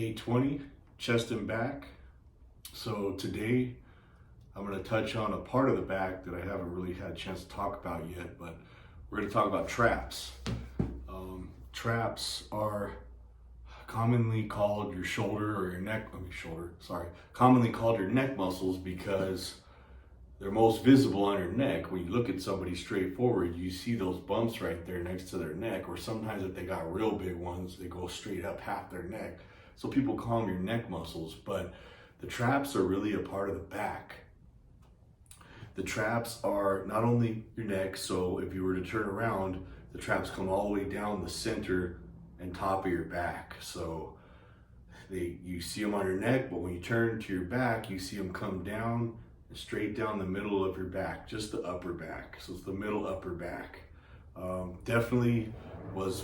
Day 20, chest and back. So today I'm going to touch on a part of the back that I haven't really had a chance to talk about yet, but we're going to talk about traps. Traps are commonly called your shoulder or your neck, commonly called your neck muscles because they're most visible on your neck. When you look at somebody straight forward, you see those bumps right there next to their neck, or sometimes if they got real big ones, they go straight up half their neck. So people call them your neck muscles, but the traps are really a part of the back. The traps are not only your neck, so if you were to turn around, the traps come all the way down the center and top of your back. So you see them on your neck, but when you turn to your back, you see them come down and straight down the middle of your back, just the upper back. So it's the middle upper back. Definitely is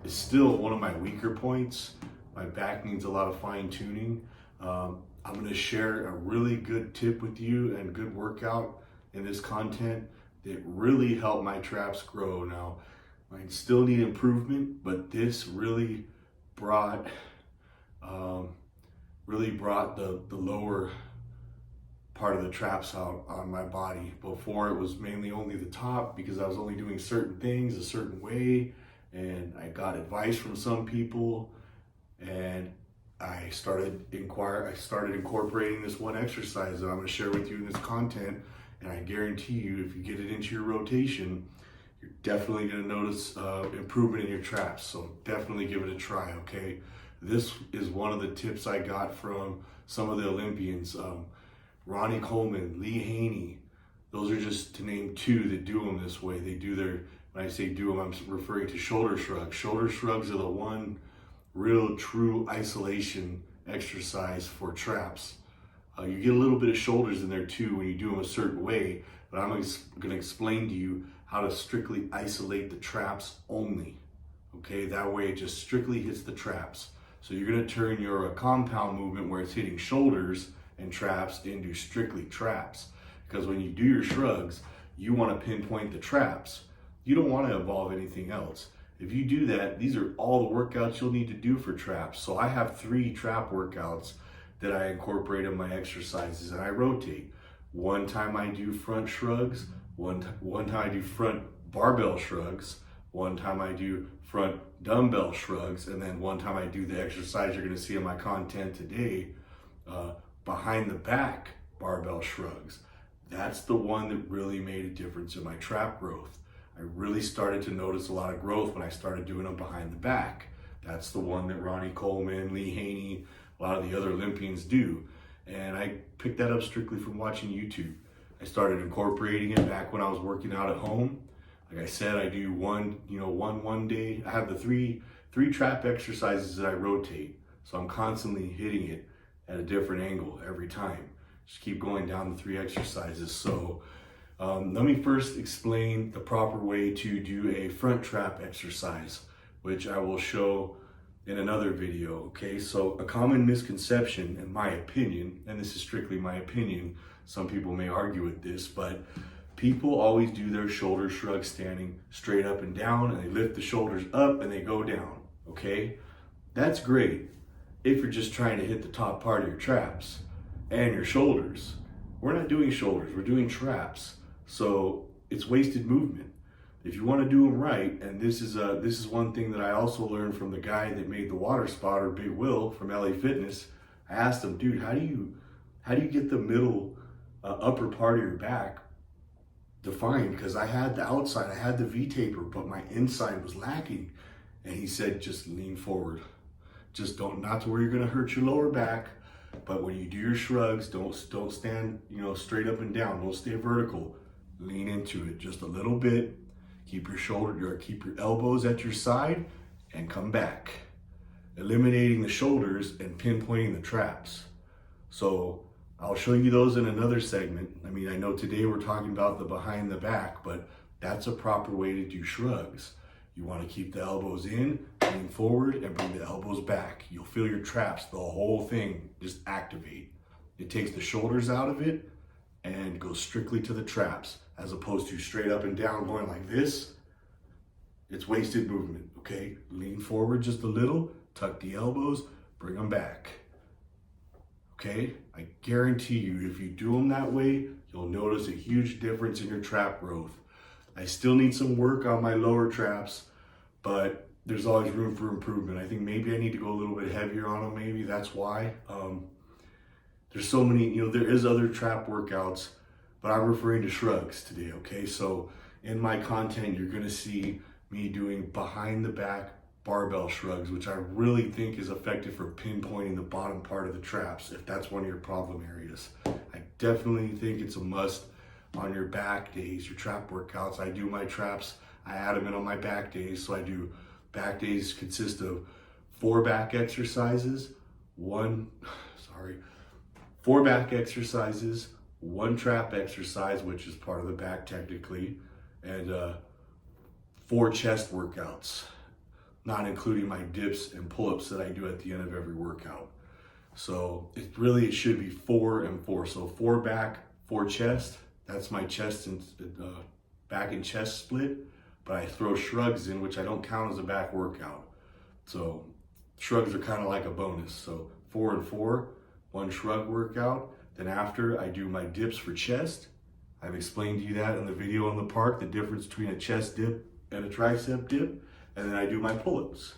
still one of my weaker points. My back needs a lot of fine tuning. I'm gonna share a really good tip with you and good workout in this content that really helped my traps grow. Now, mine still need improvement, but this really brought the lower part of the traps out on my body. Before it was mainly only the top because I was only doing certain things a certain way, and I got advice from some people, and I started incorporating this one exercise that I'm going to share with you in this content, and I guarantee you if you get it into your rotation, you're definitely going to notice improvement in your traps. So definitely give it a try, okay? This is one of the tips I got from some of the Olympians. Ronnie Coleman, Lee Haney, those are just to name two that do them this way. They do when I say do them, I'm referring to shoulder shrugs. Shoulder shrugs are the one real true isolation exercise for traps. You get a little bit of shoulders in there too when you do them a certain way, but I'm going to explain to you how to strictly isolate the traps only. Okay, that way it just strictly hits the traps. So you're going to turn your compound movement where it's hitting shoulders and traps into strictly traps, because when you do your shrugs, you want to pinpoint the traps. You don't want to involve anything else. If you do that, these are all the workouts you'll need to do for traps. So I have 3 trap workouts that I incorporate in my exercises, and I rotate. One time I do front shrugs, one time I do front barbell shrugs, one time I do front dumbbell shrugs, and then one time I do the exercise you're going to see in my content today, behind the back barbell shrugs. That's the one that really made a difference in my trap growth. I really started to notice a lot of growth when I started doing them behind the back. That's the one that Ronnie Coleman, Lee Haney, a lot of the other Olympians do. And I picked that up strictly from watching YouTube. I started incorporating it back when I was working out at home. Like I said, I do one day. I have the three trap exercises that I rotate. So I'm constantly hitting it at a different angle every time. Just keep going down the 3 exercises. So let me first explain the proper way to do a front trap exercise, which I will show in another video, okay? So a common misconception, in my opinion, and this is strictly my opinion, some people may argue with this, but people always do their shoulder shrugs standing straight up and down, and they lift the shoulders up and they go down, okay? That's great if you're just trying to hit the top part of your traps and your shoulders. We're not doing shoulders, we're doing traps. So it's wasted movement. If you want to do them right, and this is one thing that I also learned from the guy that made the water spotter, Big Will from LA Fitness. I asked him, dude, how do you get the middle upper part of your back defined? Because I had the outside, I had the V-taper, but my inside was lacking. And he said, just lean forward. Just not to where you're gonna hurt your lower back, but when you do your shrugs, don't stand, straight up and down. Don't stay vertical. Lean into it just a little bit. Keep your elbows at your side and come back. Eliminating the shoulders and pinpointing the traps. So I'll show you those in another segment. I mean, I know today we're talking about the behind the back, but that's a proper way to do shrugs. You want to keep the elbows in, lean forward, and bring the elbows back. You'll feel your traps, the whole thing just activate. It takes the shoulders out of it and goes strictly to the traps, as opposed to straight up and down going like this. It's wasted movement, okay? Lean forward just a little, tuck the elbows, bring them back. Okay? I guarantee you, if you do them that way, you'll notice a huge difference in your trap growth. I still need some work on my lower traps, but there's always room for improvement. I think maybe I need to go a little bit heavier on them, maybe that's why. There's so many, there is other trap workouts, but I'm referring to shrugs today, okay? So in my content, you're gonna see me doing behind the back barbell shrugs, which I really think is effective for pinpointing the bottom part of the traps, if that's one of your problem areas. I definitely think it's a must on your back days, your trap workouts. I do my traps, I add them in on my back days. So I do back days consist of 4 back exercises, 4 back exercises, 1 trap exercise, which is part of the back technically, and 4 chest workouts, not including my dips and pull-ups that I do at the end of every workout. So it should be 4 and 4. So 4 back, 4 chest. That's my chest and back and chest split. But I throw shrugs in, which I don't count as a back workout. So shrugs are kind of like a bonus. So 4 and 4, 1 shrug workout. Then after, I do my dips for chest. I've explained to you that in the video in the park, the difference between a chest dip and a tricep dip. And then I do my pull-ups.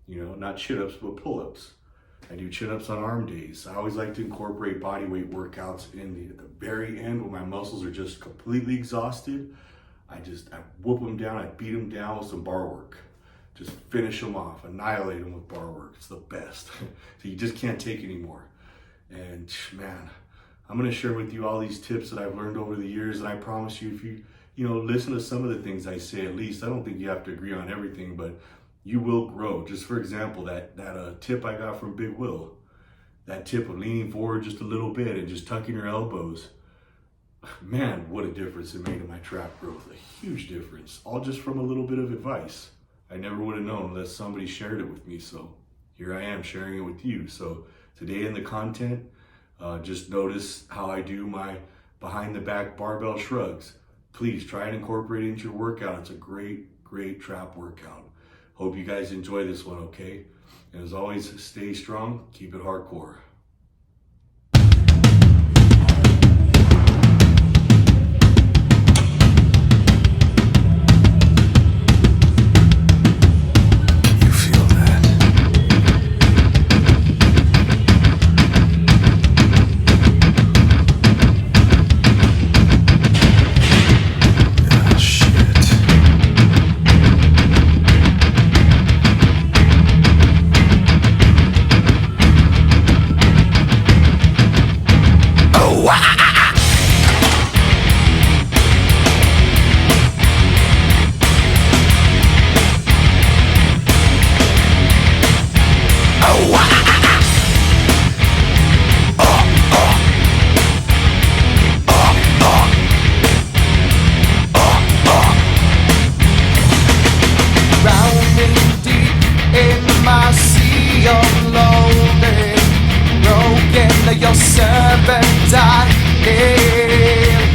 Not chin-ups, but pull-ups. I do chin-ups on arm days. I always like to incorporate body weight workouts at the very end when my muscles are just completely exhausted. I whoop them down, I beat them down with some bar work. Just finish them off, annihilate them with bar work. It's the best. So you just can't take anymore. And man, I'm gonna share with you all these tips that I've learned over the years, and I promise you, if you listen to some of the things I say, at least, I don't think you have to agree on everything, but you will grow. Just for example, that tip I got from Big Will, that tip of leaning forward just a little bit and just tucking your elbows. Man, what a difference it made in my trap growth. A huge difference, all just from a little bit of advice. I never would have known unless somebody shared it with me. So here I am sharing it with you. So today in the content, just notice how I do my behind the back barbell shrugs. Please try and incorporate it into your workout. It's a great, great trap workout. Hope you guys enjoy this one, okay? And as always, stay strong, keep it hardcore. Your serpentine,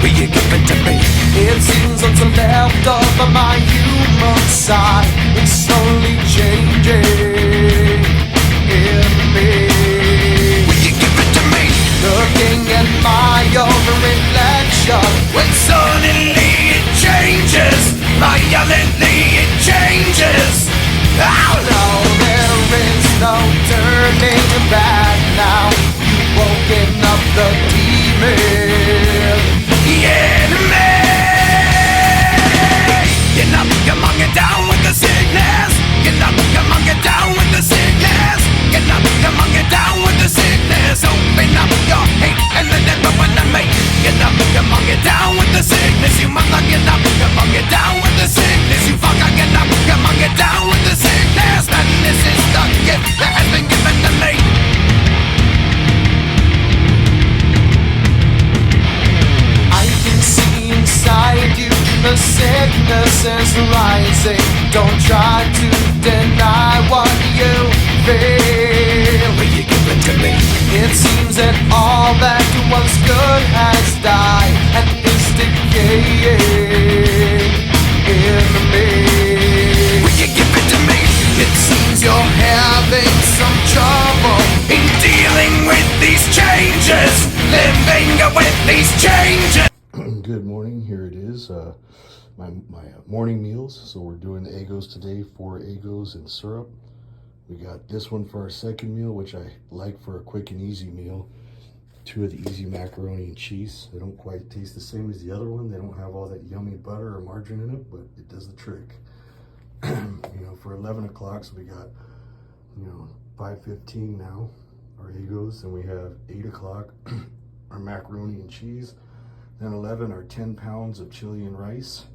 will you give it to me? It seems what's left of my human side is slowly changing in me. Will you give it to me? Looking at my own reflection, when suddenly it changes, violently it changes. Oh no, there is no turning back now. Woken up the demon, the enemy. Get up, come on, get down with the sickness. Get up, come on, get down with the sickness. Get up, come on, get down with the sickness. Open up your hate and let it open to me. Get up, come on, get down with the sickness. You mother, get up, come on, get down with the sickness. You fucker, get up, come on, get down with the sickness. And this is the gift that has been given to me. Inside you, the sickness is rising. Don't try to deny what you feel. Will you give it to me? It seems that all that was good has died and is decaying in me. Will you give it to me? It seems you're having some trouble. these changes. Good morning. Here it is, my morning meals. So we're doing Eggos today, 4 Eggos and syrup. We got this one for our second meal, which I like for a quick and easy meal. 2 of the easy macaroni and cheese. They don't quite taste the same as the other one. They don't have all that yummy butter or margarine in it, but it does the trick. For 11 o'clock, so we got, 5:15 now, our Eggos, and we have 8 o'clock, our macaroni and cheese. Then 11 are 10 pounds of chili and rice.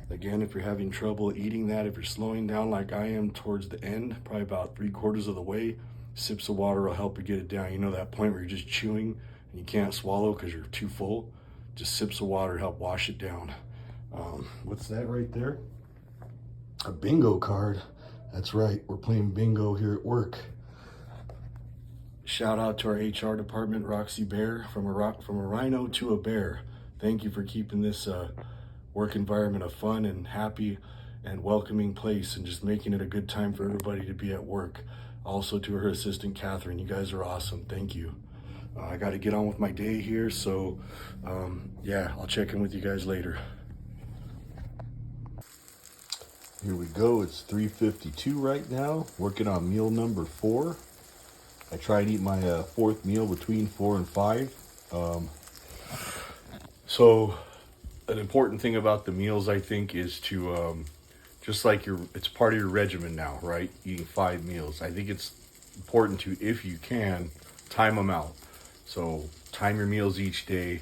Again, if you're having trouble eating that, if you're slowing down like I am towards the end, probably about 3/4 of the way, sips of water will help you get it down. You know that point where you're just chewing and you can't swallow because you're too full? Just sips of water help wash it down. What's that right there? A bingo card. That's right, we're playing bingo here at work. Shout out to our HR department, Roxy Bear, from a rhino to a bear. Thank you for keeping this work environment a fun and happy and welcoming place, and just making it a good time for everybody to be at work. Also to her assistant, Catherine, you guys are awesome. Thank you. I got to get on with my day here, so yeah, I'll check in with you guys later. Here we go. It's 3:52 right now. Working on meal number 4. I try and eat my 4th meal between 4 and 5. So an important thing about the meals, I think, is to just like it's part of your regimen now, right? Eating 5 meals. I think it's important to, if you can, time them out. So time your meals each day,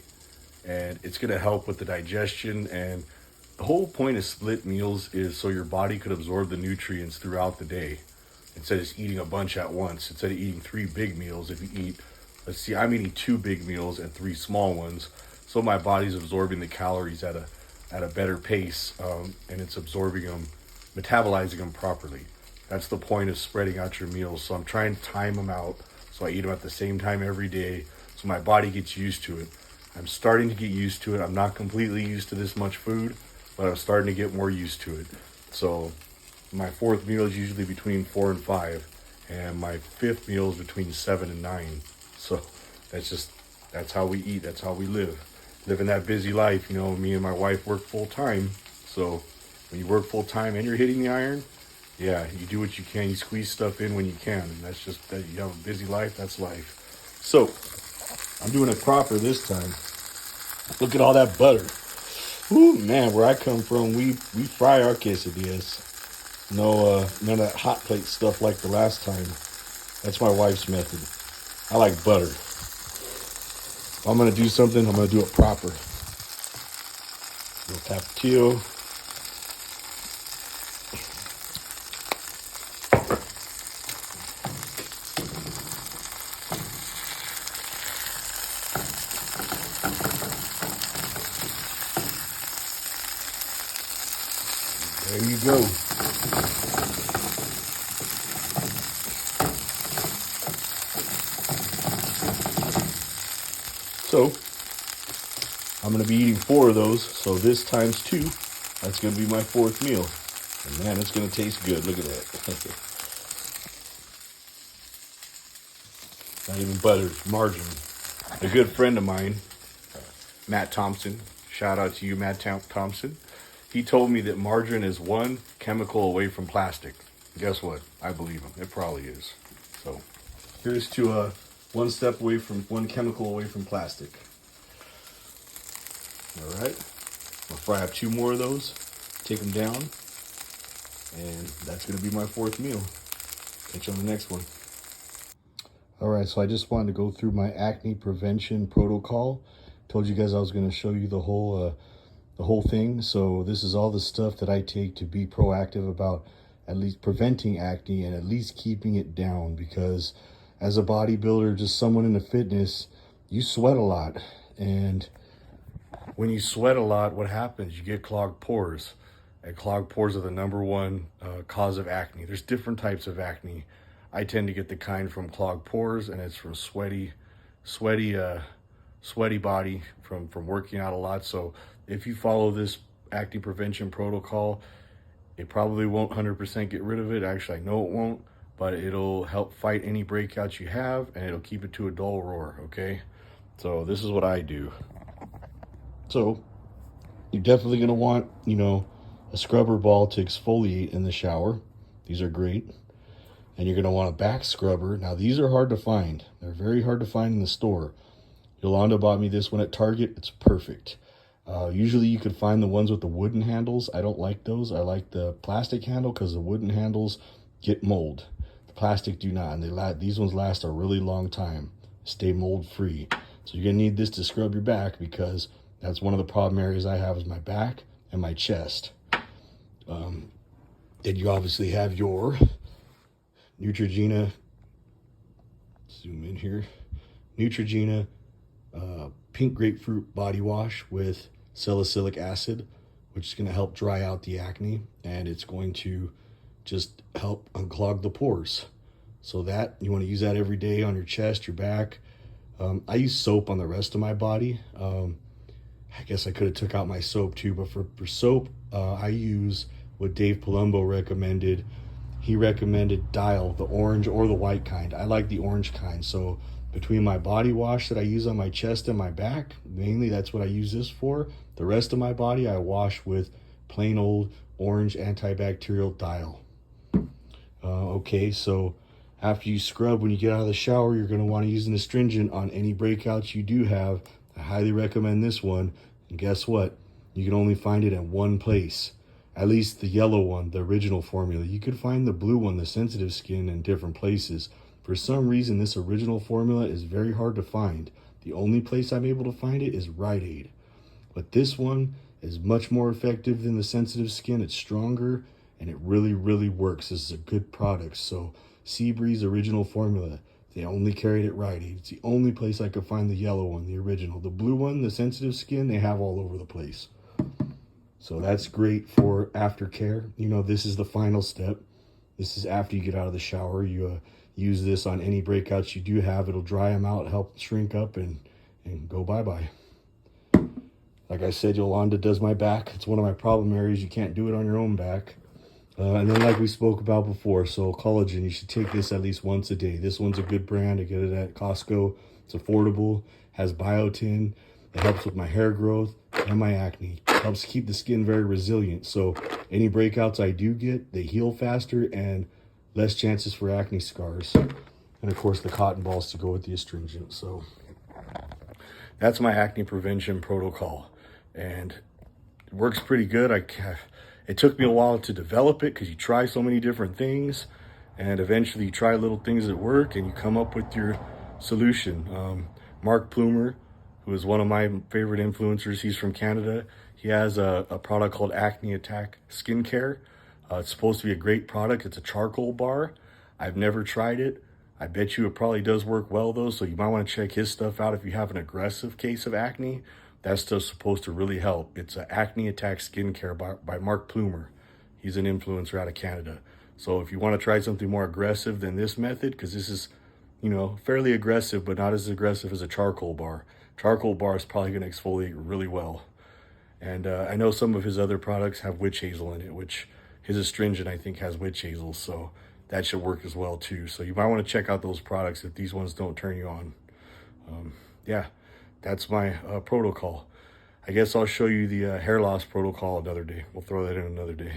and it's going to help with the digestion. And the whole point of split meals is so your body could absorb the nutrients throughout the day, instead of just eating a bunch at once. Instead of eating 3 big meals, if you eat, let's see, I'm eating 2 big meals and 3 small ones. So my body's absorbing the calories at a better pace, and it's absorbing them, metabolizing them properly. That's the point of spreading out your meals. So I'm trying to time them out, so I eat them at the same time every day, so my body gets used to it. I'm starting to get used to it. I'm not completely used to this much food, but I'm starting to get more used to it. So my 4th meal is usually between 4 and 5, and my 5th meal is between 7 and 9. So that's how we eat. That's how we live. Living that busy life. Me and my wife work full time. So when you work full time and you're hitting the iron, yeah, you do what you can. You squeeze stuff in when you can. And that's just that. You have a busy life. That's life. So I'm doing it proper this time. Look at all that butter. Ooh, man, where I come from, we fry our quesadillas. No, none of that hot plate stuff like the last time. That's my wife's method. I like butter. If I'm going to do something, I'm going to do it proper. Little tapatio. There you go. So I'm going to be eating 4 of those. So this times 2, that's going to be my 4th meal. And man, it's going to taste good. Look at that. Not even butter, margarine. A good friend of mine, Matt Thompson. Shout out to you, Matt Thompson. He told me that margarine is 1 chemical away from plastic. Guess what? I believe him. It probably is. So here's to 1 step away from 1 chemical away from plastic. All right. I'll fry up 2 more of those, take them down, and that's going to be my 4th meal. Catch you on the next one. All right, so I just wanted to go through my acne prevention protocol. Told you guys I was going to show you the whole thing. So this is all the stuff that I take to be proactive about at least preventing acne and at least keeping it down, because as a bodybuilder, just someone into fitness, you sweat a lot. And when you sweat a lot, what happens? You get clogged pores. And clogged pores are the #1 cause of acne. There's different types of acne. I tend to get the kind from clogged pores, and it's from sweaty body from working out a lot. So if you follow this acne prevention protocol, it probably won't 100% get rid of it. Actually, I know it won't, but it'll help fight any breakouts you have, and it'll keep it to a dull roar, okay? So this is what I do. So you're definitely going to want, you know, a scrubber ball to exfoliate in the shower. These are great. And you're going to want a back scrubber. Now, these are hard to find. They're very hard to find in the store. Yolanda bought me this one at Target. It's perfect. Usually you could find the ones with the wooden handles. I don't like those. I like the plastic handle because the wooden handles get mold. The plastic do not. And these ones last a really long time. Stay mold free. So you're going to need this to scrub your back because that's one of the problem areas I have is my back and my chest. Then you obviously have your Neutrogena, zoom in here, Neutrogena pink grapefruit body wash with salicylic acid, which is going to help dry out the acne, and it's going to just help unclog the pores. So that, you want to use that every day on your chest, your back. I use soap on the rest of my body. I guess I could have took out my soap too, but for soap, I use what Dave Palumbo recommended. He recommended Dial, the orange or the white kind. I like the orange kind. So between my body wash that I use on my chest and my back, mainly that's what I use this for. The rest of my body I wash with plain old orange antibacterial Dial. Okay, so after you scrub, when you get out of the shower, you're going to want to use an astringent on any breakouts you do have. I highly recommend this one. And guess what? You can only find it in one place. At least the yellow one, the original formula. You could find the blue one, the sensitive skin, in different places. For some reason, this original formula is very hard to find. The only place I'm able to find it is Rite Aid. But this one is much more effective than the sensitive skin. It's stronger, and it really, really works. This is a good product. So Seabreeze original formula. They only carry it at Rite Aid. It's the only place I could find the yellow one, the original. The blue one, the sensitive skin, they have all over the place. So that's great for aftercare. You know, this is the final step. This is after you get out of the shower. You use this on any breakouts you do have. It'll dry them out, help shrink up, and go bye-bye. Like I said, Yolanda does my back. It's one of my problem areas. You can't do it on your own back. And then like we spoke about before, so collagen, you should take this at least once a day. This one's a good brand. I get it at Costco. It's affordable, has biotin. It helps with my hair growth and my acne. It helps keep the skin very resilient. So any breakouts I do get, they heal faster and less chances for acne scars. And of course the cotton balls to go with the astringent. So that's my acne prevention protocol. And it works pretty good. It took me a while to develop it because you try so many different things. And eventually you try little things that work and you come up with your solution. Mark Plumer, who is one of my favorite influencers. He's from Canada. He has a product called Acne Attack Skincare. It's supposed to be a great product. It's a charcoal bar. I've never tried it. I bet you it probably does work well though, so you might want to check his stuff out if you have an aggressive case of acne. That stuff's supposed to really help. It's an Acne Attack Skincare by Mark Plumer. He's an influencer out of Canada. So if you want to try something more aggressive than this method, because this is, you know, fairly aggressive, but not as aggressive as a charcoal bar. Charcoal bar is probably going to exfoliate really well. And I know some of his other products have witch hazel in it, which his astringent, I think, has witch hazel. So that should work as well, too. So you might want to check out those products if these ones don't turn you on. Yeah, that's my protocol. I guess I'll show you the hair loss protocol another day. We'll throw that in another day.